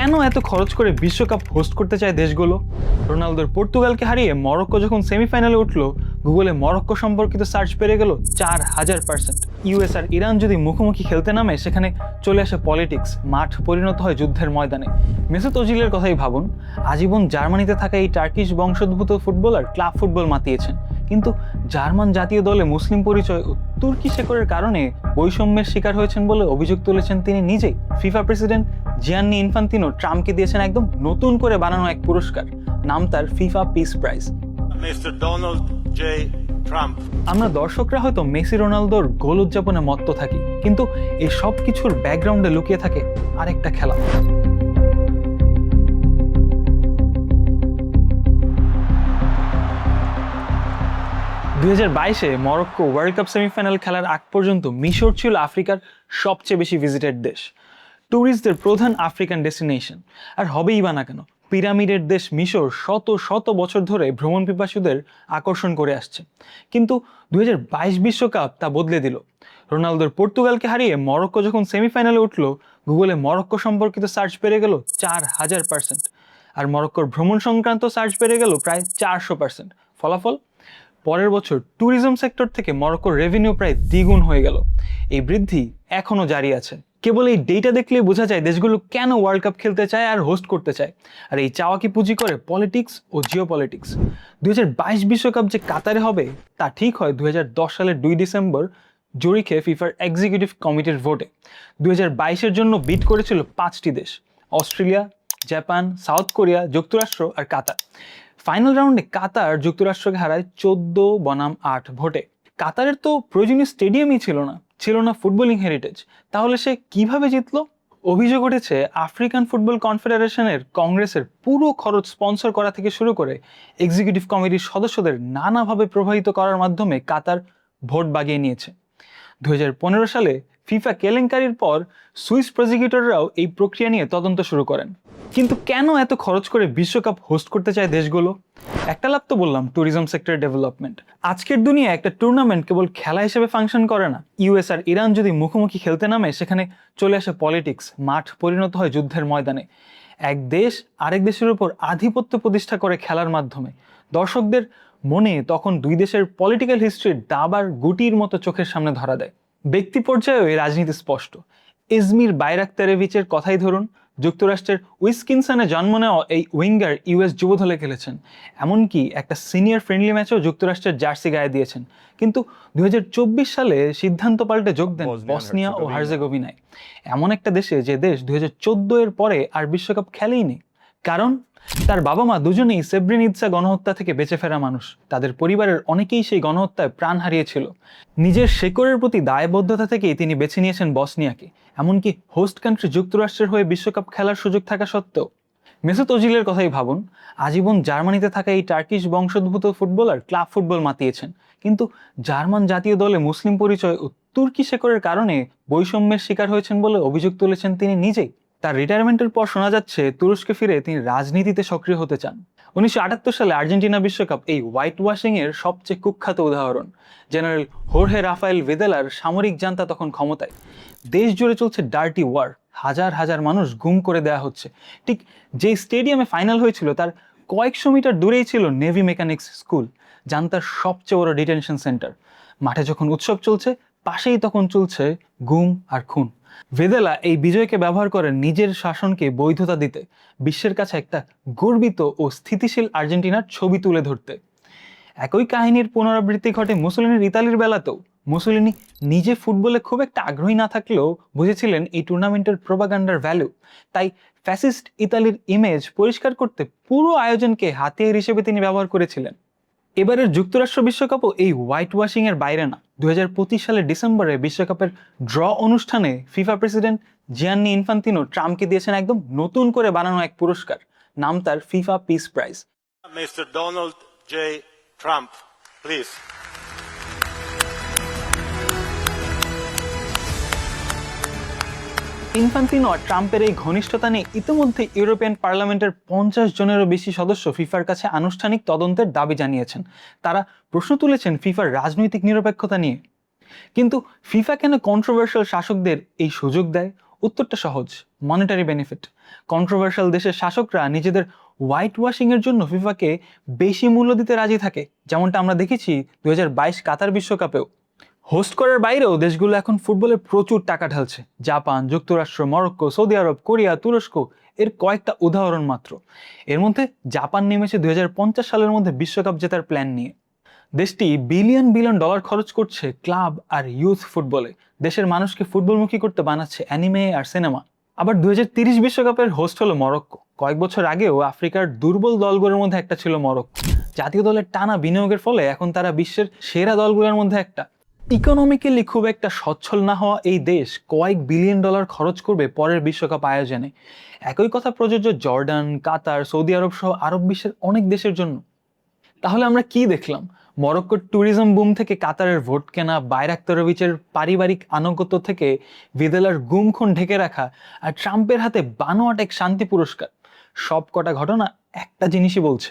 কেন এত খরচ করে বিশ্বকাপ হোস্ট করতে চায় দেশগুলো? রোনালদোর পর্তুগালকে হারিয়ে মরক্কো যখন সেমিফাইনালে উঠল, গুগলে মরক্কো সম্পর্কিত সার্চ বেড়ে গেল 4000%। ইউএস আর ইরান যদি মুখোমুখি খেলতে নামে, সেখানে চলে আসে পলিটিক্স, মাঠ পরিণত হয় যুদ্ধের ময়দানে। মেসুত ওজিলের কথাই ভাবুন, আজীবন জার্মানিতে থাকা এই টার্কিশ বংশোদ্ভূত ফুটবলার ক্লাব ফুটবল মাতিয়েছেন, কিন্তু জার্মান জাতীয় দলে মুসলিম পরিচয় ও তুর্কি শেকড়ের কারণে বৈষম্যের শিকার হয়েছেন বলে অভিযোগ তুলেছেন তিনি নিজেই। ফিফা প্রেসিডেন্ট জিয়ান্নি ইনফান্তিনো ট্রাম্পকে দিয়েছেন একদম নতুন করে বানানো এক পুরস্কার, নাম তার FIFA peace prize. Mister Donald J Trump. আমরা দর্শকরা হয়তো মেসি রোনালদোর গোল উদযাপনে মত্ত থাকি, কিন্তু এই সব কিছুর ব্যাকগ্রাউন্ডে লুকিয়ে থাকে আরেকটা খেলা। 2022-এ মরক্কো ওয়ার্ল্ড কাপ সেমিফাইনাল খেলার আগ পর্যন্ত মিশর ছিল আফ্রিকার সবচেয়ে বেশি ভিজিটেড দেশ, ট্যুরিস্টদের প্রধান আফ্রিকান ডেস্টিনেশন। আর হবেই বা না কেন, পিরামিডের দেশ মিশর শত শত বছর ধরে ভ্রমণ পিপাসুদের আকর্ষণ করে আসছে। কিন্তু 2022 বিশ্বকাপ তা বদলে দিল। রোনালদোর পর্তুগালকে হারিয়ে মরক্কো যখন সেমিফাইনালে উঠল, গুগলে মরক্কো সম্পর্কিত সার্চ বেড়ে গেল 4000%, আর মরক্কোর ভ্রমণ সংক্রান্ত সার্চ বেড়ে গেল প্রায় 400%। ফলাফল, পরের বছর ট্যুরিজম সেক্টর থেকে মরক্কোর রেভিনিউ প্রায় দ্বিগুণ হয়ে গেল। এই বৃদ্ধি এখনও জারি আছে। কেবল এই ডেটা দেখলেই বোঝা যায় দেশগুলো কেন ওয়ার্ল্ড কাপ খেলতে চায় আর হোস্ট করতে চায়। আর এই চাওয়াকে পুঁজি করে পলিটিক্স ও জিও পলিটিক্স। 2022 বিশ্বকাপ যে কাতারে হবে তা ঠিক হয় 2010 সালের 2 ডিসেম্বর জুরিখে ফিফার এক্সিকিউটিভ কমিটির ভোটে। 2022-এর জন্য বিড করেছিল 5টি দেশ: অস্ট্রেলিয়া, জাপান, সাউথ কোরিয়া, যুক্তরাষ্ট্র আর কাতার। ফাইনাল রাউন্ডে কাতার যুক্তরাষ্ট্রকে হারায় 14-8 ভোটে। কাতারের তো প্রয়োজনীয় স্টেডিয়ামই ছিল না ফুটবলিং হেরিটেজ। তাহলে সে কিভাবে জিতলো? অভিযোগ উঠেছে আফ্রিকান ফুটবল কনফেডারেশনের কংগ্রেসের পুরো খরচ স্পন্সর করা থেকে শুরু করে এক্সিকিউটিভ কমিটির সদস্যদের নানাভাবে প্রভাবিত করার মাধ্যমে কাতার ভোট বাগিয়ে নিয়েছে। 2015 সালে ফিফা কেলেঙ্কারির পর সুইস প্রসিকিউটররাও এই প্রক্রিয়া নিয়ে তদন্ত শুরু করেন। কিন্তু কেন এত খরচ করে বিশ্বকাপ হোস্ট করতে চায় দেশগুলো? একটা লাভ তো বললাম, ট্যুরিজম সেক্টর ডেভেলপমেন্ট। আজকের দুনিয়ায় একটা টুর্নামেন্ট কেবল খেলা হিসেবে ফাংশন করে না। ইউএস আর ইরান যদি মুখোমুখি খেলতে নামে, সেখানে চলে আসে পলিটিক্স, মাঠ পরিণত হয় যুদ্ধের ময়দানে। এক দেশ আরেক দেশের উপর আধিপত্য প্রতিষ্ঠা করে খেলার মাধ্যমে। দর্শকদের মনে তখন দুই দেশের পলিটিক্যাল হিস্ট্রির দাবার গুটির মতো চোখের সামনে ধরা দেয়। ব্যক্তি পর্যায়েও এই রাজনীতি স্পষ্ট। ইজমির বাইরাকতারেভিচের কথাই ধরুন, যুক্তরাষ্ট্রের উইসকনসিনে জন্ম নেওয়া এই উইঙ্গার ইউএস যুব দলে খেলেছেন, এমনকি একটা সিনিয়র ফ্রেন্ডলি ম্যাচেও যুক্তরাষ্ট্রের জার্সি গায়ে দিয়েছেন। কিন্তু 2024 সালে সিদ্ধান্ত পাল্টে যোগ দেন বসনিয়া ও হার্জেগোভিনায়, এমন একটা দেশে যে দেশ 2014 এর পরে আর বিশ্বকাপ খেলেইনি। কারণ তার বাবা মা দুজনেই সেব্রেনিৎসা গণহত্যা থেকে বেঁচে ফেরা মানুষ। তাদের পরিবারের অনেকেই সেই গণহত্যায় প্রাণ হারিয়েছিল। নিজের শেকড়ের প্রতি দায়বদ্ধতা থেকেই তিনি বেছে নিয়েছেন বসনিয়াকে, এমনকি হোস্ট কান্ট্রি যুক্তরাষ্ট্রের হয়ে বিশ্বকাপ খেলার সুযোগ থাকা সত্ত্বেও। মেসুত ওজিলের কথাই ভাবুন, আজীবন জার্মানিতে থাকা এই টার্কিশ বংশোদ্ভূত ফুটবলার ক্লাব ফুটবল মাতিয়েছেন, কিন্তু জার্মান জাতীয় দলে মুসলিম পরিচয় ও তুর্কি শেকড়ের কারণে বৈষম্যের শিকার হয়েছেন বলে অভিযোগ তুলেছেন তিনি নিজেই। তার রিটায়ারমেন্টের পর শোনা যাচ্ছে তুরস্কে ফিরে তিনি রাজনীতিতে সক্রিয় হতে চান। 1978 সালে আর্জেন্টিনা বিশ্বকাপ এই হোয়াইট ওয়াশিং এর সবচেয়ে কুখ্যাত উদাহরণ। জেনারেল হোর্হে রাফায়েল ভিদেলার সামরিক জান্তা তখন ক্ষমতায়। দেশ জুড়ে চলছে ডার্টি ওয়ার, হাজার হাজার মানুষ গুম করে দেওয়া হচ্ছে। ঠিক যে স্টেডিয়ামে ফাইনাল হয়েছিল তার কয়েকশো মিটার দূরেই ছিল নেভি মেকানিক্স স্কুল, জান্তার সবচেয়ে বড় ডিটেনশন সেন্টার। মাঠে যখন উৎসব চলছে, পাশেই তখন চলছে গুম আর খুন। ভেদেলা এই বিজয়কে ব্যবহার করেন নিজের শাসনকে বৈধতা দিতে, বিশ্বের কাছে একটা গর্বিত ও স্থিতিশীল আর্জেন্টিনার ছবি তুলে ধরতে। একই কাহিনীর পুনরাবৃত্তি ঘটে মুসোলিনির ইতালির বেলাতেও। মুসোলিনি নিজে ফুটবলে খুব একটা আগ্রহী না থাকলেও বুঝেছিলেন এই টুর্নামেন্টের প্রোপাগান্ডার ভ্যালু। তাই ফ্যাসিস্ট ইতালির ইমেজ পরিষ্কার করতে পুরো আয়োজনকে হাতিয়ার হিসেবে তিনি ব্যবহার করেছিলেন। এবারের যুক্তরাষ্ট্র বিশ্বকাপও এই হোয়াইট ওয়াশিং এর বাইরে না। 2025 সালের ডিসেম্বরে বিশ্বকাপের ড্র অনুষ্ঠানে ফিফা প্রেসিডেন্ট জিয়ান্নি ইনফান্তিনো ট্রাম্পকে দিয়েছেন একদম নতুন করে বানানো এক পুরস্কার, নাম তার FIFA peace prize. Mister Donald J Trump, please. Infantino আর ট্রাম্পের এই ঘনিষ্ঠতা নিয়ে ইতিমধ্যে ইউরোপিয়ান পার্লামেন্টের 50 জনেরও বেশি সদস্য ফিফার কাছে আনুষ্ঠানিক তদন্তের দাবি জানিয়েছেন। তারা প্রশ্ন তুলেছেন ফিফার রাজনৈতিক নিরপেক্ষতা নিয়ে। কিন্তু ফিফা কেন কন্ট্রোভার্সিয়াল শাসকদের এই সুযোগ দেয়? উত্তরটা সহজ, মনিটারি বেনিফিট। কন্ট্রোভার্সিয়াল দেশের শাসকরা নিজেদের হোয়াইট ওয়াশিংয়ের জন্য ফিফাকে বেশি মূল্য দিতে রাজি থাকে, যেমনটা আমরা দেখেছি 2022 কাতার বিশ্বকাপেও। হোস্ট করার বাইরেও দেশগুলো এখন ফুটবলে প্রচুর টাকা ঢালছে। জাপান, যুক্তরাষ্ট্র, মরক্কো, সৌদি আরব, কোরিয়া, তুরস্ক এর কয়েকটা উদাহরণ মাত্র। এর মধ্যে জাপান নেমেছে 2050 সালের মধ্যে বিশ্বকাপ জেতার প্ল্যান নিয়ে। দেশটি বিলিয়ন বিলিয়ন ডলার খরচ করছে ক্লাব আর ইউথ ফুটবলে। দেশের মানুষকে ফুটবলমুখী করতে বানাচ্ছে অ্যানিমে আর সিনেমা। আবার 2030 বিশ্বকাপের হোস্ট হলো মরক্কো। কয়েক বছর আগেও আফ্রিকার দুর্বল দলগুলোর মধ্যে একটা ছিল মরক্কো। জাতীয় দলের টানা বিনিয়োগের ফলে এখন তারা বিশ্বের সেরা দলগুলোর মধ্যে একটা। ইকোনমিক্যালি খুব একটা সচ্ছল না হওয়া এই দেশ কয়েক বিলিয়ন ডলার খরচ করবে পরের বিশ্বকাপ আয়োজনে। একই কথা প্রযোজ্য জর্ডান, কাতার, সৌদি আরব সহ আরব বিশ্বের অনেক দেশের জন্য। তাহলে আমরা কি দেখলাম? মরক্কোর ট্যুরিজম বুম থেকে কাতারের ভোট কেনা, বাইরাক্তারোভিচের পারিবারিক আনুগত্য থেকে ভিদেলার গুম খুন ঢেকে রাখা, আর ট্রাম্পের হাতে বানোয়াট এক শান্তি পুরস্কার। সব কটা ঘটনা একটা জিনিসই বলছে,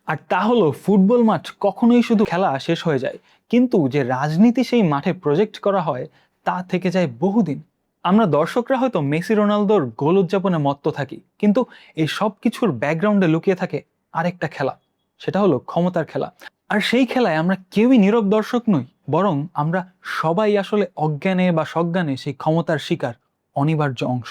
আর তা হলো ফুটবল মাঠ কখনোই শুধু খেলা শেষ হয়ে যায়, কিন্তু যে রাজনীতি সেই মাঠে প্রজেক্ট করা হয় তা থেকে যায় বহুদিন। আমরা দর্শকরা হয়তো মেসি রোনালদোর গোল উদযাপনে মত্ত থাকি, কিন্তু এই সব কিছুর ব্যাকগ্রাউন্ডে লুকিয়ে থাকে আরেকটা খেলা, সেটা হলো ক্ষমতার খেলা। আর সেই খেলায় আমরা কেউই নীরব দর্শক নই, বরং আমরা সবাই আসলে অজ্ঞানে বা সজ্ঞানে সেই ক্ষমতার শিকার, অনিবার্য অংশ।